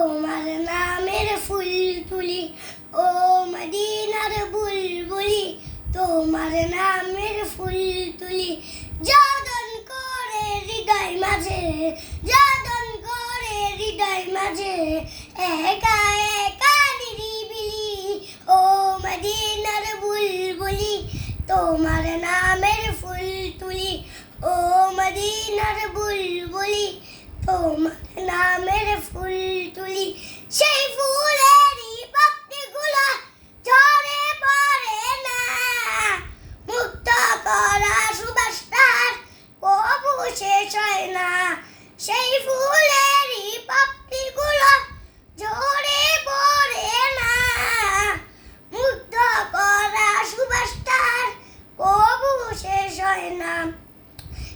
তোমার নামের ফুল তুলি ও মদিনার বুলবুলি, তোমার নামের ফুল তুলি যতন করে হৃদয় মাঝে, যতন করে হৃদয় মাঝে, একা একা নিরিবিলি ও মদিনার বুলবুলি, তোমার নামের ফুল তুলি ও মদিনার বুলবুলি, তোমার নামের ফুল তুলি। সেই ফুলেরই পাপড়িগুলো ঝরে পড়ে না, মুক্ত করা সুবাসটার কবু শেষ হয় না। সেই ফুলেরই পাপড়িগুলো ঝরে পড়ে না, মুক্ত করা সুবাসটার কবু শেষ হয় না।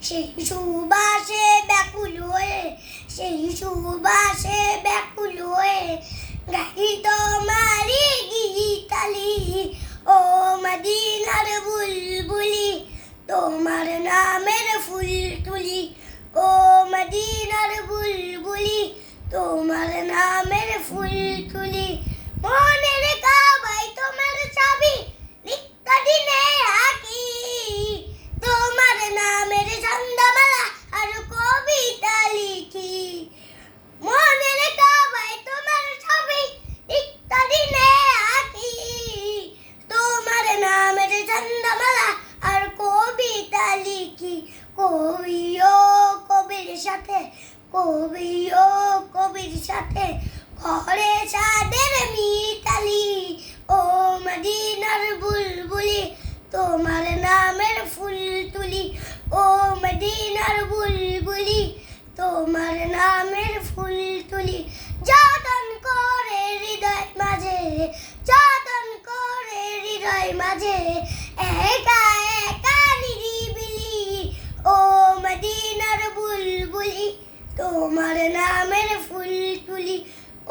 সেই সুবাসে ব্যাকুল হয়ে, সেই সুবাসে ব্যাকুল হয়ে গাই তোমারি গীতালি ও মদিনার বুলবুলি, তোমার নামের ফুল তুলি ও মদিনার বুলবুলি, তোমার নামের ফুল তুলি। মনের কাবায় তোমার চাবি নিত্য দিনে আঁকি, তোমার নামের ছন্দমালা আর কবিতা লিখি। মনের কাবায় তোমার ছবি নিত্য দিনে আঁকি, তোমার নামের ছন্দমালা আর কবিতা লিখি। কবি ও কবির সাথে, কবি ও কবির সাথে ঘরে চাঁদের মিতালি ও মদিনার বুলবুলি, তোমার নামের ফুল তুলি ও মদিনার বুলবুলি, তোমার নামের ফুল তুলি যতন করে হৃদয় মাঝে, যতন করে হৃদয় মাঝে, একা একা নিরিবিলি ও মদিনার বুলবুলি, তোমার নামের ফুল তুলি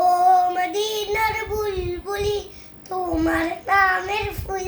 ও মদিনার বুলবুলি, তোমার নামের ফুল